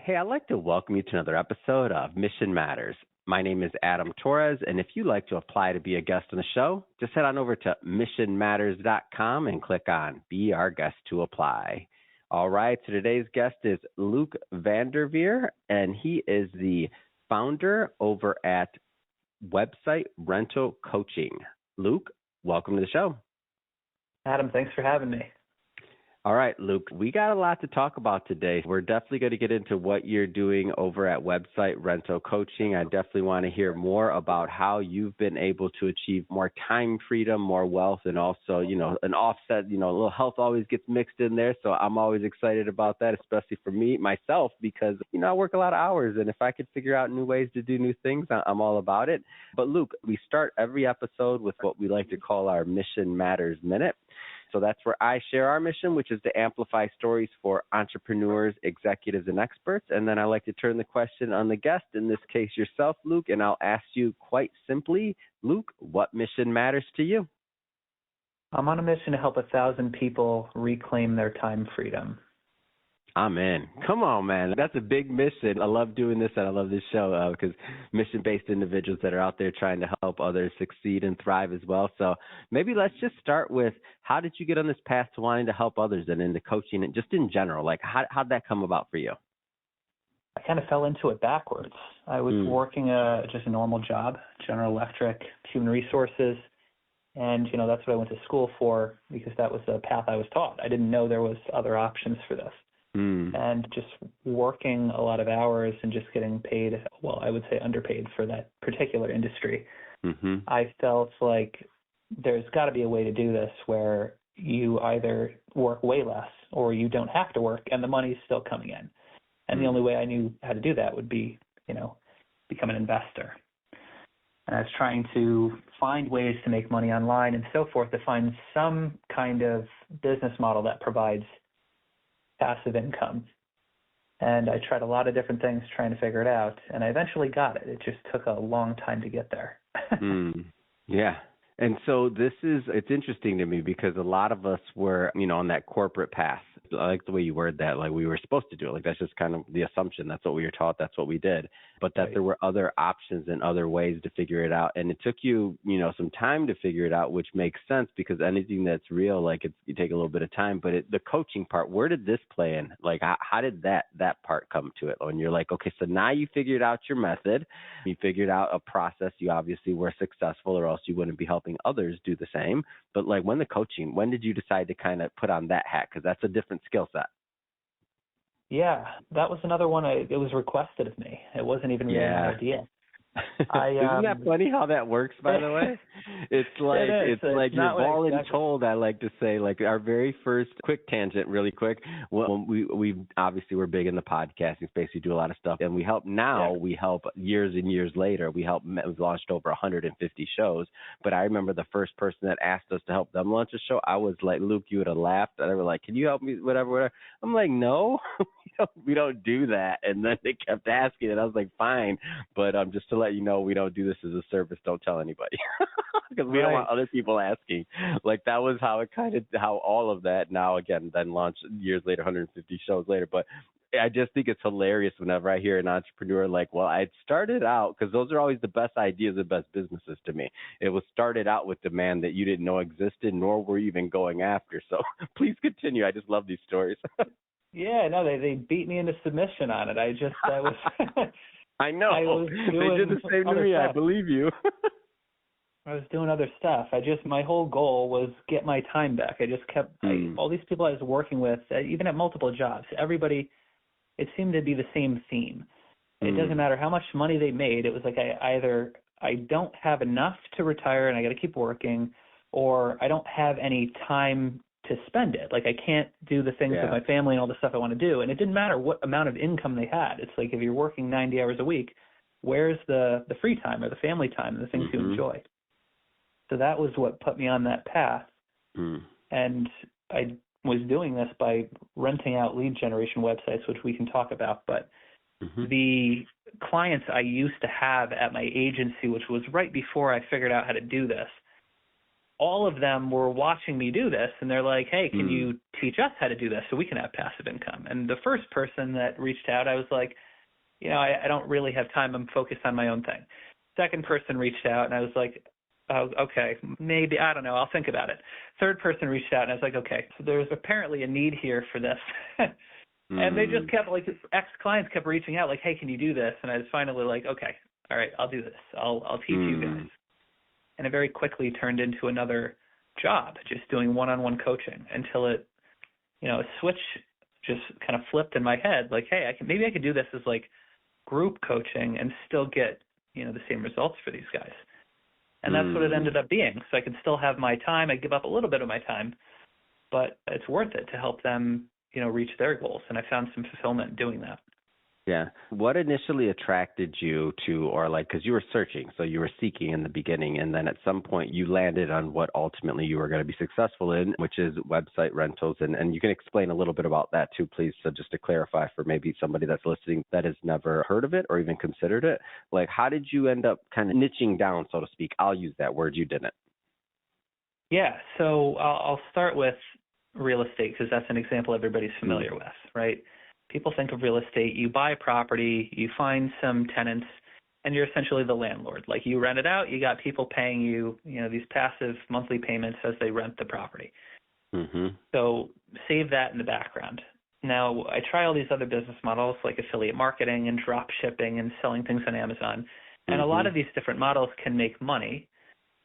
Hey, I'd like to welcome you to another episode of Mission Matters. My name is Adam Torres, and if you'd like to apply to be a guest on the show, just head on over to missionmatters.com and click on Be Our Guest to apply. All right, so today's guest is Luke Vanderveer, and he is the founder over at Website Rental Coaching. Luke, welcome to the show. Adam, thanks for having me. All right, Luke, we got a lot to talk about today. We're definitely going to get into what you're doing over at Website Rental Coaching. I definitely want to hear more about how you've been able to achieve more time freedom, more wealth, and also, an offset, a little health always gets mixed in there. So I'm always excited about that, especially for me, myself, because, I work a lot of hours. And if I could figure out new ways to do new things, I'm all about it. But Luke, we start every episode with what we like to call our Mission Matters Minute. So that's where I share our mission, which is to amplify stories for entrepreneurs, executives, and experts. And then I like to turn the question on the guest, in this case yourself, Luke, and I'll ask you quite simply, Luke, what mission matters to you? I'm on a mission to help 1,000 people reclaim their time freedom. Amen. Come on, man. That's a big mission. I love doing this, and I love this show because mission-based individuals that are out there trying to help others succeed and thrive as well. So maybe let's just start with, how did you get on this path to wanting to help others and into coaching and just in general? Like, how'd that come about for you? I kind of fell into it backwards. I was working just a normal job, General Electric, human resources, and, that's what I went to school for because that was the path I was taught. I didn't know there was other options for this. And just working a lot of hours and just getting paid, well, I would say underpaid for that particular industry. I felt like there's got to be a way to do this where you either work way less or you don't have to work and the money's still coming in. And the only way I knew how to do that would be, become an investor. And I was trying to find ways to make money online and so forth, to find some kind of business model that provides passive income. And I tried a lot of different things trying to figure it out, and I eventually got it. It just took a long time to get there. Yeah. And so it's interesting to me because a lot of us were, on that corporate path. I like the way you word that, like we were supposed to do it. Like that's just kind of the assumption. That's what we were taught. That's what we did. But that there were other options and other ways to figure it out. And it took you, some time to figure it out, which makes sense because anything that's real, like you take a little bit of time. But the coaching part, where did this play in? Like how did that part come to it? When you're like, okay, so now you figured out your method, you figured out a process, you obviously were successful or else you wouldn't be helping others do the same. But like when did you decide to kind of put on that hat? Because that's a different skill set. Yeah, that was another one. It was requested of me. It wasn't even really my idea. Isn't that funny how that works, by the way? It's like you're voluntold. I like to say, like our very first quick tangent, really quick. When we obviously we're big in the podcasting space. We do a lot of stuff, and we help now. Yeah. We help years and years later. We've launched over 150 shows. But I remember the first person that asked us to help them launch a show. I was like, Luke, you would have laughed. And they were like, can you help me? Whatever. I'm like, no, we don't do that. And then they kept asking, and I was like, fine, but just to let you know, we don't do this as a service. Don't tell anybody because we don't want other people asking. Like that was how all of that now again then launched years later, 150 shows later. But I just think it's hilarious whenever I hear an entrepreneur like, well, I started out, because those are always the best ideas, the best businesses to me. It was started out with demand that you didn't know existed, nor were you even going after. So please continue. I just love these stories. Yeah, no, they beat me into submission on it. I was I know. They did the same to me. Stuff. I believe you. I was doing other stuff. My whole goal was get my time back. I just kept, all these people I was working with, even at multiple jobs, everybody, it seemed to be the same theme. It doesn't matter how much money they made. It was like I don't have enough to retire and I got to keep working, or I don't have any time to spend it. Like I can't do the things with my family and all the stuff I want to do. And it didn't matter what amount of income they had. It's like if you're working 90 hours a week, where's the free time or the family time and the things you enjoy? So that was what put me on that path. And I was doing this by renting out lead generation websites, which we can talk about. But the clients I used to have at my agency, which was right before I figured out how to do this, all of them were watching me do this, and they're like, hey, can you teach us how to do this so we can have passive income? And the first person that reached out, I was like, I don't really have time. I'm focused on my own thing. Second person reached out, and I was like, oh, okay, maybe, I don't know, I'll think about it. Third person reached out, and I was like, okay, so there's apparently a need here for this. And they just kept, like, ex-clients kept reaching out, like, hey, can you do this? And I was finally like, okay, all right, I'll do this. I'll teach you guys. And it very quickly turned into another job, just doing one-on-one coaching until it, a switch just kind of flipped in my head, like, hey, maybe I could do this as like group coaching and still get, the same results for these guys. And that's what it ended up being. So I could still have my time. I give up a little bit of my time, but it's worth it to help them, reach their goals. And I found some fulfillment doing that. Yeah. What initially attracted you to, or like, because you were searching, so you were seeking in the beginning, and then at some point you landed on what ultimately you were going to be successful in, which is website rentals. And you can explain a little bit about that too, please. So just to clarify for maybe somebody that's listening that has never heard of it or even considered it, like how did you end up kind of niching down, so to speak? I'll use that word. You didn't. Yeah. So I'll start with real estate because that's an example everybody's familiar with, right? People think of real estate, you buy a property, you find some tenants, and you're essentially the landlord. Like you rent it out, you got people paying you, these passive monthly payments as they rent the property. So save that in the background. Now, I try all these other business models like affiliate marketing and drop shipping and selling things on Amazon. And a lot of these different models can make money,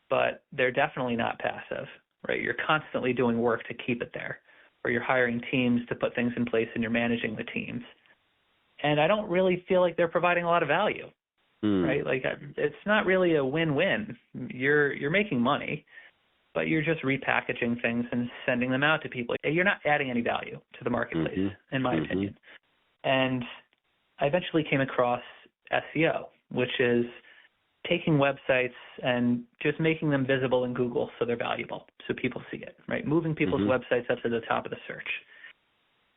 but they're definitely not passive, right? You're constantly doing work to keep it there. Or you're hiring teams to put things in place and you're managing the teams. And I don't really feel like they're providing a lot of value, right? Like it's not really a win-win. You're making money, but you're just repackaging things and sending them out to people. You're not adding any value to the marketplace, in my opinion. And I eventually came across SEO, which is taking websites and just making them visible in Google so they're valuable, so people see it, right? Moving people's websites up to the top of the search.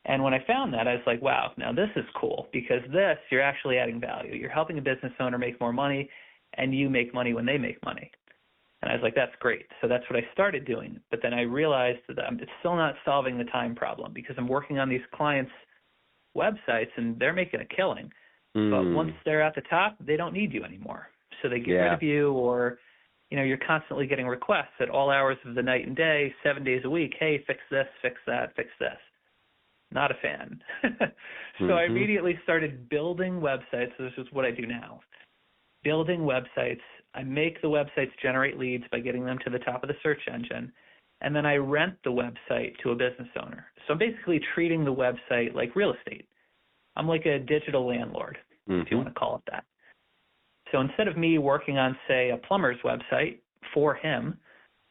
And when I found that, I was like, wow, now this is cool because you're actually adding value. You're helping a business owner make more money, and you make money when they make money. And I was like, that's great. So that's what I started doing. But then I realized that it's still not solving the time problem because I'm working on these clients' websites, and they're making a killing. But once they're at the top, they don't need you anymore. So they get rid of you, or, you're constantly getting requests at all hours of the night and day, 7 days a week. Hey, fix this, fix that, fix this. Not a fan. So I immediately started building websites. So this is what I do now. Building websites. I make the websites generate leads by getting them to the top of the search engine. And then I rent the website to a business owner. So I'm basically treating the website like real estate. I'm like a digital landlord, if you want to call it that. So instead of me working on, say, a plumber's website for him,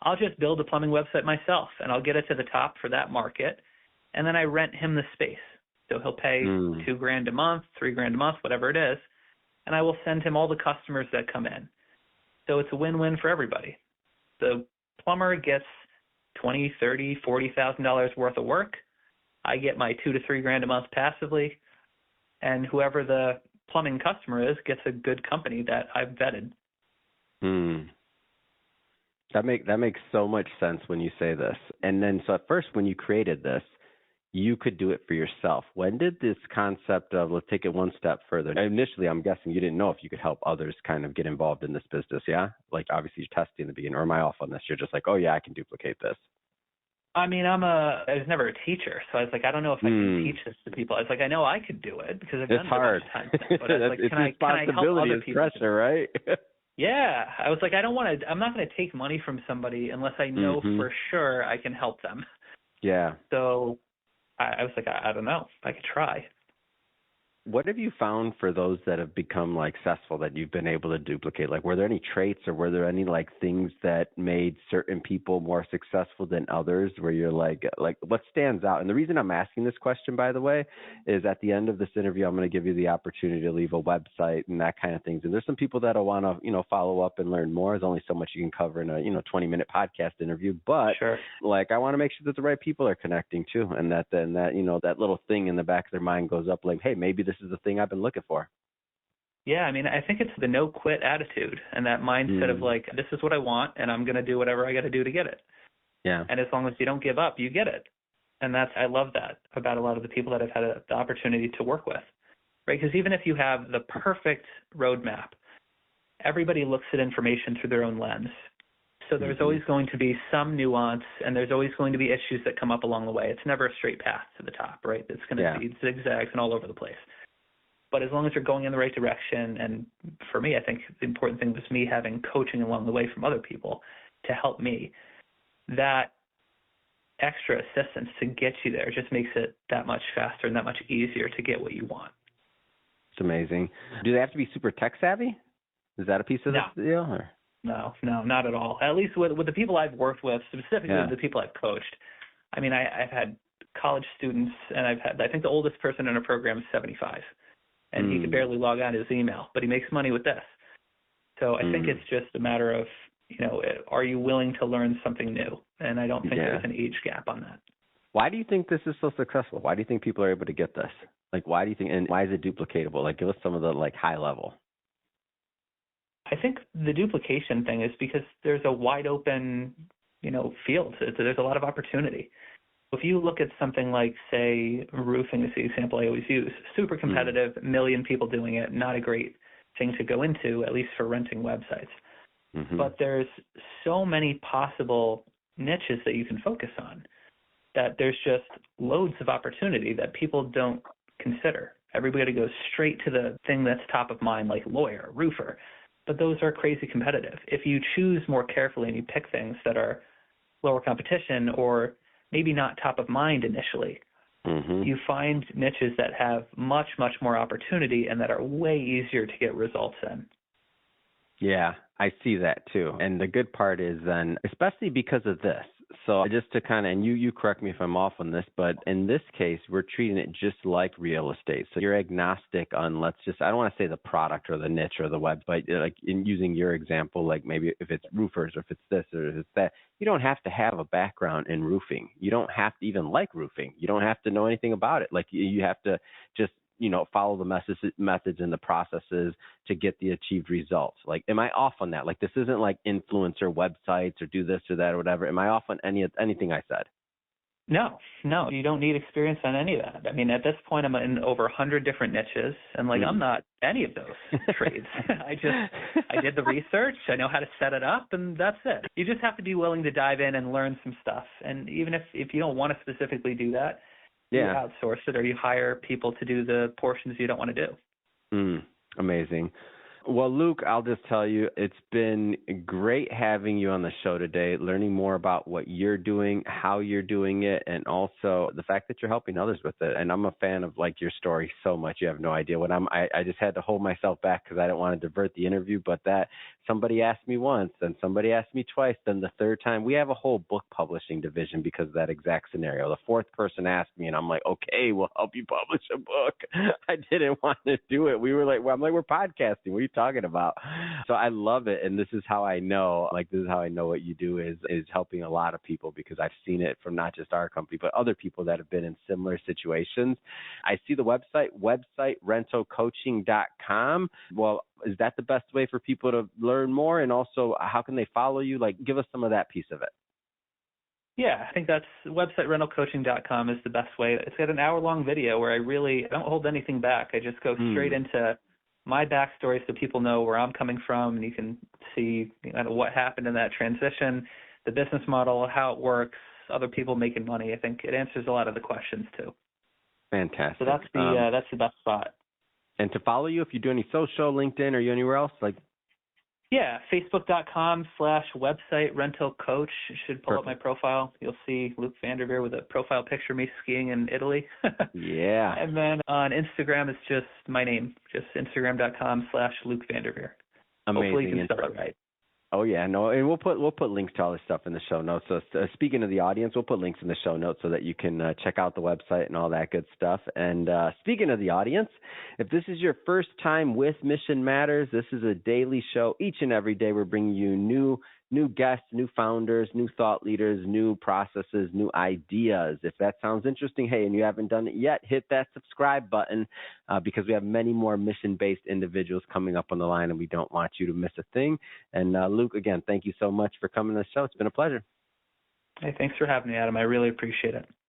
I'll just build a plumbing website myself, and I'll get it to the top for that market, and then I rent him the space. So he'll pay $2,000 a month, $3,000 a month, whatever it is, and I will send him all the customers that come in. So it's a win-win for everybody. The plumber gets $20,000, $30,000, $40,000 worth of work. I get my $2,000 to $3,000 a month passively, and whoever the plumbing customer is gets a good company that I've vetted. That makes so much sense when you say this. And then, so at first when you created this, you could do it for yourself. When did this concept of, let's take it one step further. Initially, I'm guessing you didn't know if you could help others kind of get involved in this business, yeah? Like obviously you're testing in the beginning, or am I off on this? You're just like, oh yeah, I can duplicate this. I mean, I was never a teacher, so I was like, I don't know if I can teach this to people. I was like, I know I could do it because I've done it a bunch of times. But I was like, can I help other people? Pressure, right? Yeah, I was like, I'm not going to take money from somebody unless I know for sure I can help them. Yeah. So I was like, I don't know, I could try. What have you found for those that have become like successful that you've been able to duplicate? Like, were there any traits or were there any like things that made certain people more successful than others where you're like what stands out? And the reason I'm asking this question, by the way, is at the end of this interview, I'm going to give you the opportunity to leave a website and that kind of things. And there's some people that'll want to, follow up and learn more. There's only so much you can cover in a, 20-minute podcast interview, but sure. Like, I want to make sure that the right people are connecting too. And that that little thing in the back of their mind goes up like, hey, maybe this is the thing I've been looking for. Yeah, I mean, I think it's the no quit attitude and that mindset of like, this is what I want and I'm going to do whatever I got to do to get it. Yeah. And as long as you don't give up, you get it. And I love that about a lot of the people that I've had the opportunity to work with, right? Because even if you have the perfect roadmap, everybody looks at information through their own lens. So there's always going to be some nuance, and there's always going to be issues that come up along the way. It's never a straight path to the top, right? It's going to be zigzags and all over the place. But as long as you're going in the right direction, and for me, I think the important thing was me having coaching along the way from other people to help me, that extra assistance to get you there just makes it that much faster and that much easier to get what you want. It's amazing. Do they have to be super tech savvy? Is that a piece of this deal? Or? No, not at all. At least with the people I've worked with, specifically the people I've coached. I mean, I've had college students, and I think the oldest person in a program is 75, and he could barely log on to his email, but he makes money with this. So I think it's just a matter of, are you willing to learn something new? And I don't think there's an age gap on that. Why do you think this is so successful? Why do you think people are able to get this? Like, why do you think, and why is it duplicatable? Like, give us some of the, high level. I think the duplication thing is because there's a wide open, field. There's a lot of opportunity. If you look at something like, say, roofing is the example I always use, super competitive, million people doing it, not a great thing to go into, at least for renting websites. But there's so many possible niches that you can focus on that there's just loads of opportunity that people don't consider. Everybody goes straight to the thing that's top of mind, like lawyer, roofer, but those are crazy competitive. If you choose more carefully and you pick things that are lower competition or maybe not top of mind initially, you find niches that have much, much more opportunity and that are way easier to get results in. Yeah, I see that too. And the good part is then, especially because of this. So just to kind of, and you correct me if I'm off on this, but in this case, we're treating it just like real estate. So you're agnostic on, I don't want to say the product or the niche or the web, but like in using your example, like maybe if it's roofers or if it's this or if it's that, you don't have to have a background in roofing. You don't have to even like roofing. You don't have to know anything about it. Like you have to just follow the methods and the processes to get the achieved results. Like, am I off on that? Like, this isn't like influencer websites or do this or that or whatever. Am I off on anything I said? No, you don't need experience on any of that. I mean, at this point, I'm in over 100 different niches, and I'm not any of those trades. I did the research. I know how to set it up, and that's it. You just have to be willing to dive in and learn some stuff. And even if you don't want to specifically do that, you outsource it or you hire people to do the portions you don't want to do. Amazing. Well, Luke, I'll just tell you, it's been great having you on the show today, learning more about what you're doing, how you're doing it, and also the fact that you're helping others with it. And I'm a fan of your story so much. You have no idea what I just had to hold myself back because I didn't want to divert the interview, but that somebody asked me once, then somebody asked me twice, then the third time. We have a whole book publishing division because of that exact scenario. The fourth person asked me and I'm like, okay, we'll help you publish a book. I didn't want to do it. We were like, we're podcasting. What are you talking about? So I love it. And this is how I know, what you do is helping a lot of people because I've seen it from not just our company, but other people that have been in similar situations. I see the website rentalcoaching.com. Well, is that the best way for people to learn more? And also, how can they follow you? Give us some of that piece of it. Yeah, I think that's website rentalcoaching.com is the best way. It's got an hour-long video where I don't hold anything back. I just go straight into my backstory so people know where I'm coming from, and you can see what happened in that transition, the business model, how it works, other people making money. I think it answers a lot of the questions too. Fantastic. So that's the best spot. And to follow you, if you do any social, LinkedIn, or you anywhere else, Yeah, Facebook.com/website rental coach should pull up my profile. You'll see Luke Vanderveer with a profile picture of me skiing in Italy. Yeah. And then on Instagram, it's just my name, just Instagram.com/Luke Vanderveer. Amazing. Hopefully you can spell it right. Oh yeah, no, and we'll put links to all this stuff in the show notes. So speaking of the audience, we'll put links in the show notes so that you can check out the website and all that good stuff. And speaking of the audience, if this is your first time with Mission Matters, this is a daily show. Each and every day we're bringing you new new guests, new founders, new thought leaders, new processes, new ideas. If that sounds interesting, hey, and you haven't done it yet, hit that subscribe button because we have many more mission-based individuals coming up on the line, and we don't want you to miss a thing. And Luke, again, thank you so much for coming to the show. It's been a pleasure. Hey, thanks for having me, Adam. I really appreciate it.